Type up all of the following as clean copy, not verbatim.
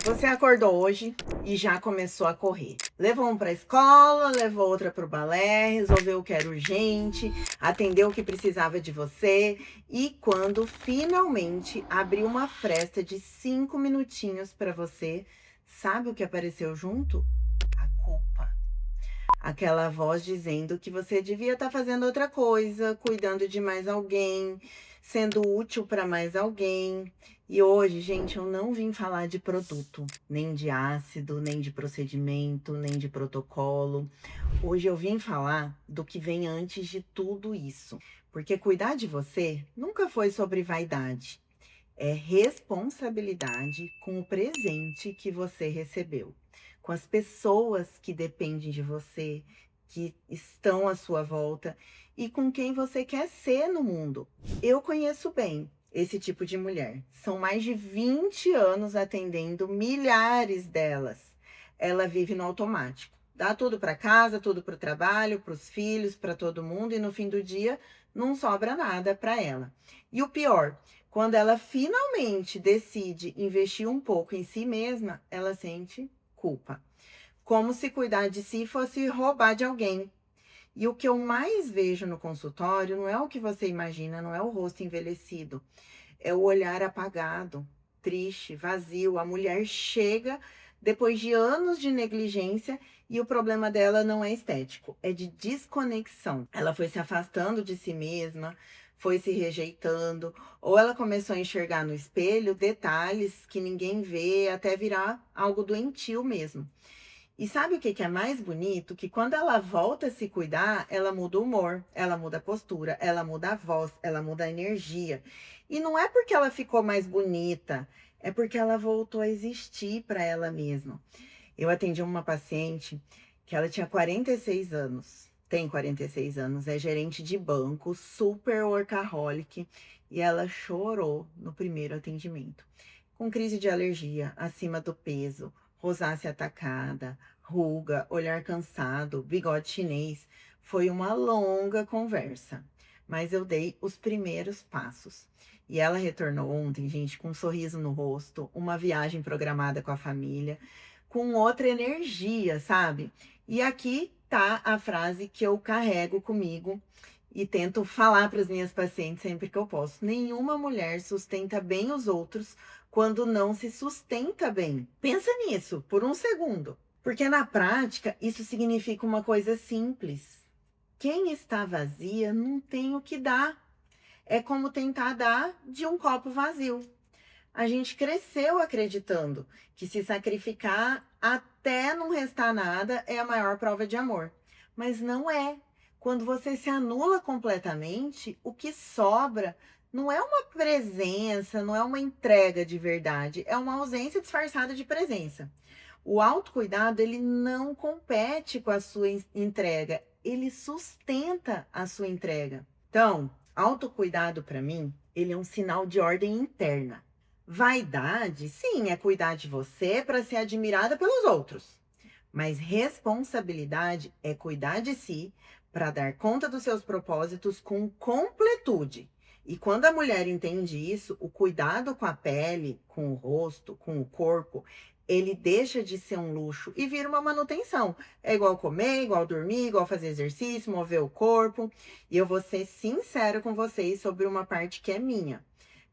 Você acordou hoje e já começou a correr. Levou um para a escola, levou outra para o balé, resolveu o que era urgente, atendeu o que precisava de você e quando finalmente abriu uma fresta de 5 minutinhos para você, sabe o que apareceu junto? A culpa. Aquela voz dizendo que você devia estar fazendo outra coisa, cuidando de mais alguém, sendo útil para mais alguém. E hoje, gente, eu não vim falar de produto, nem de ácido, nem de procedimento, nem de protocolo. Hoje eu vim falar do que vem antes de tudo isso. Porque cuidar de você nunca foi sobre vaidade. É responsabilidade com o presente que você recebeu, com as pessoas que dependem de você, que estão à sua volta e com quem você quer ser no mundo. Eu conheço bem esse tipo de mulher. São mais de 20 anos atendendo milhares delas. Ela vive no automático. Dá tudo para casa, tudo para o trabalho, para os filhos, para todo mundo e no fim do dia não sobra nada para ela. E o pior, quando ela finalmente decide investir um pouco em si mesma, ela sente culpa. Como se cuidar de si fosse roubar de alguém. E o que eu mais vejo no consultório não é o que você imagina, não é o rosto envelhecido. É o olhar apagado, triste, vazio. A mulher chega depois de anos de negligência e o problema dela não é estético, é de desconexão. Ela foi se afastando de si mesma, foi se rejeitando, ou ela começou a enxergar no espelho detalhes que ninguém vê, até virar algo doentio mesmo. E sabe o que é mais bonito? Que quando ela volta a se cuidar, ela muda o humor, ela muda a postura, ela muda a voz, ela muda a energia. E não é porque ela ficou mais bonita, é porque ela voltou a existir para ela mesma. Eu atendi uma paciente que ela tinha 46 anos, tem 46 anos, é gerente de banco, super workaholic, e ela chorou no primeiro atendimento. Com crise de alergia, acima do peso, rosácea atacada, ruga, olhar cansado, bigode chinês. Foi uma longa conversa, mas eu dei os primeiros passos. E ela retornou ontem, gente, com um sorriso no rosto, uma viagem programada com a família, com outra energia, sabe? E aqui tá a frase que eu carrego comigo e tento falar para as minhas pacientes sempre que eu posso. Nenhuma mulher sustenta bem os outros quando não se sustenta bem. Pensa nisso por um segundo, porque na prática isso significa uma coisa simples. Quem está vazia não tem o que dar. É como tentar dar de um copo vazio. A gente cresceu acreditando que se sacrificar até não restar nada é a maior prova de amor. Mas não é. Quando você se anula completamente, o que sobra não é uma presença, não é uma entrega de verdade, é uma ausência disfarçada de presença. O autocuidado, ele não compete com a sua entrega, ele sustenta a sua entrega. Então, autocuidado para mim, ele é um sinal de ordem interna. Vaidade, sim, é cuidar de você para ser admirada pelos outros. Mas responsabilidade é cuidar de si para dar conta dos seus propósitos com completude. E quando a mulher entende isso, o cuidado com a pele, com o rosto, com o corpo, ele deixa de ser um luxo e vira uma manutenção. É igual comer, igual dormir, igual fazer exercício, mover o corpo. E eu vou ser sincera com vocês sobre uma parte que é minha.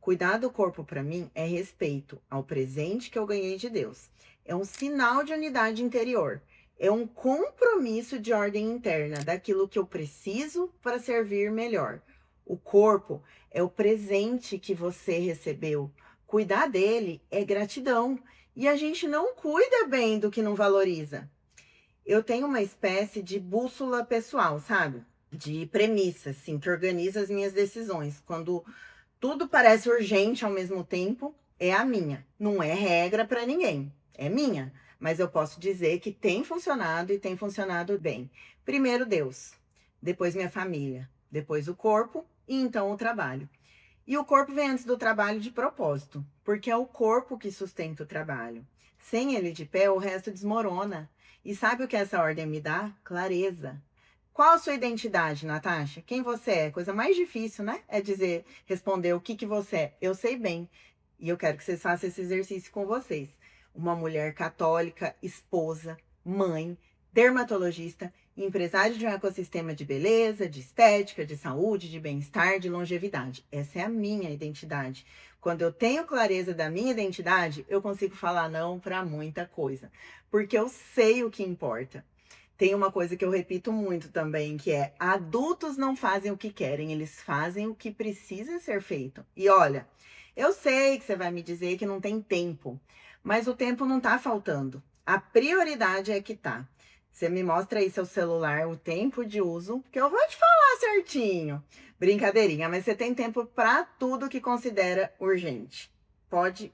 Cuidar do corpo para mim é respeito ao presente que eu ganhei de Deus. É um sinal de unidade interior. É um compromisso de ordem interna daquilo que eu preciso para servir melhor. O corpo é o presente que você recebeu. Cuidar dele é gratidão. E a gente não cuida bem do que não valoriza. Eu tenho uma espécie de bússola pessoal, sabe? De premissa, assim, que organiza as minhas decisões. Quando tudo parece urgente ao mesmo tempo, é a minha. Não é regra para ninguém, é minha. Mas eu posso dizer que tem funcionado e tem funcionado bem. Primeiro Deus, depois minha família, depois o corpo e então o trabalho. E o corpo vem antes do trabalho de propósito, porque é o corpo que sustenta o trabalho. Sem ele de pé, o resto desmorona. E sabe o que essa ordem me dá? Clareza. Qual a sua identidade, Natasha? Quem você é? Coisa mais difícil, né? É dizer, responder o que você é. Eu sei bem. E eu quero que vocês façam esse exercício com vocês. uma mulher católica, esposa, mãe, dermatologista, empresária de um ecossistema de beleza, de estética, de saúde, de bem-estar, de longevidade. Essa é a minha identidade. Quando eu tenho clareza da minha identidade, eu consigo falar não para muita coisa, porque eu sei o que importa. Tem uma coisa que eu repito muito também, que é: adultos não fazem o que querem, eles fazem o que precisa ser feito. E olha, eu sei que você vai me dizer que não tem tempo, mas o tempo não tá faltando. A prioridade é que tá. Você me mostra aí seu celular, o tempo de uso, que eu vou te falar certinho. Brincadeirinha, mas você tem tempo para tudo que considera urgente. Pode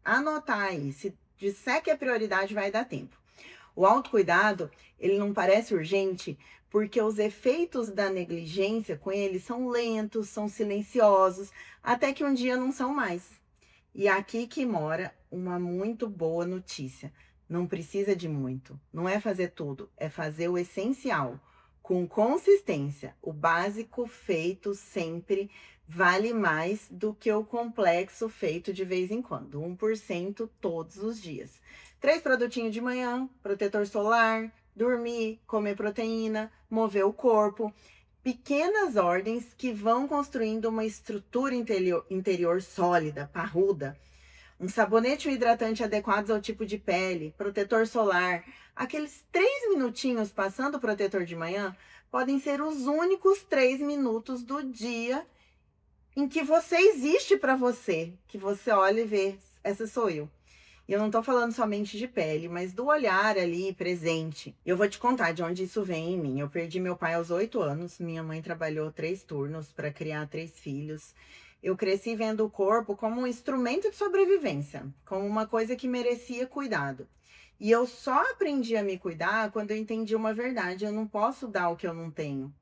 anotar aí. Se disser que é prioridade, vai dar tempo. O autocuidado, ele não parece urgente porque os efeitos da negligência com ele são lentos, são silenciosos, até que um dia não são mais. E aqui que mora uma muito boa notícia. Não precisa de muito, não é fazer tudo, é fazer o essencial, com consistência. O básico feito sempre vale mais do que o complexo feito de vez em quando, 1% todos os dias. 3 produtinhos de manhã, protetor solar, dormir, comer proteína, mover o corpo. Pequenas ordens que vão construindo uma estrutura interior sólida, parruda. Um sabonete e um hidratante adequados ao tipo de pele, protetor solar. Aqueles 3 minutinhos passando o protetor de manhã podem ser os únicos 3 minutos do dia em que você existe para você, que você olha e vê, essa sou eu. E eu não tô falando somente de pele, mas do olhar ali presente. Eu vou te contar de onde isso vem em mim. Eu perdi meu pai aos 8 anos, minha mãe trabalhou 3 turnos para criar 3 filhos. Eu cresci vendo o corpo como um instrumento de sobrevivência, como uma coisa que merecia cuidado. E eu só aprendi a me cuidar quando eu entendi uma verdade: eu não posso dar o que eu não tenho.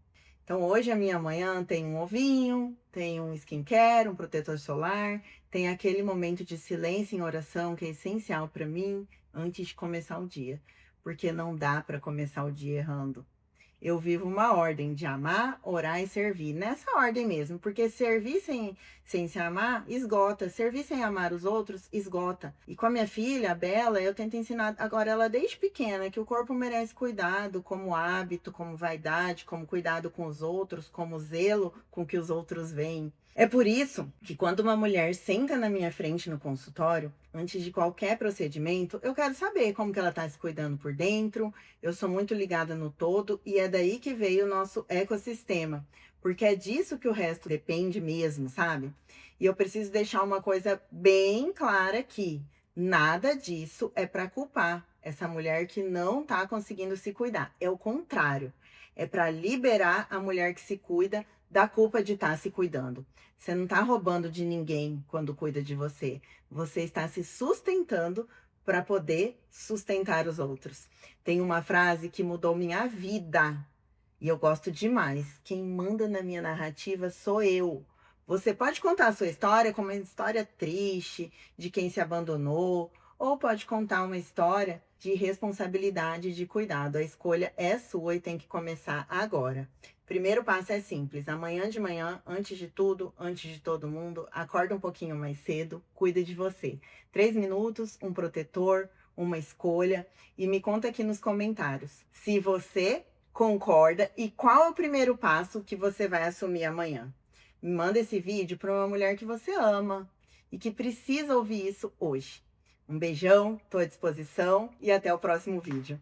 Então, hoje a minha manhã tem um ovinho, tem um skincare, um protetor solar, tem aquele momento de silêncio em oração que é essencial para mim antes de começar o dia, porque não dá para começar o dia errando. Eu vivo uma ordem de amar, orar e servir. Nessa ordem mesmo, porque servir sem se amar, esgota. Servir sem amar os outros, esgota. E com a minha filha, a Bela, eu tento ensinar agora ela desde pequena que o corpo merece cuidado, como hábito, como vaidade, como cuidado com os outros, como zelo com que os outros veem. É por isso que quando uma mulher senta na minha frente no consultório, antes de qualquer procedimento, eu quero saber como que ela está se cuidando por dentro. Eu sou muito ligada no todo e é daí que veio o nosso ecossistema, porque é disso que o resto depende mesmo, sabe? E eu preciso deixar uma coisa bem clara aqui: nada disso é para culpar essa mulher que não está conseguindo se cuidar. É o contrário. É para liberar a mulher que se cuida da culpa de estar se cuidando. Você não está roubando de ninguém quando cuida de você. Você está se sustentando para poder sustentar os outros. Tem uma frase que mudou minha vida e eu gosto demais: quem manda na minha narrativa sou eu. Você pode contar a sua história como uma história triste, de quem se abandonou, ou pode contar uma história de responsabilidade e de cuidado. A escolha é sua e tem que começar agora. Primeiro passo é simples: amanhã de manhã, antes de tudo, antes de todo mundo, acorda um pouquinho mais cedo, cuida de você. 3 minutos, um protetor, uma escolha, e me conta aqui nos comentários se você concorda e qual é o primeiro passo que você vai assumir amanhã. Me manda esse vídeo para uma mulher que você ama e que precisa ouvir isso hoje. Um beijão, estou à disposição e até o próximo vídeo.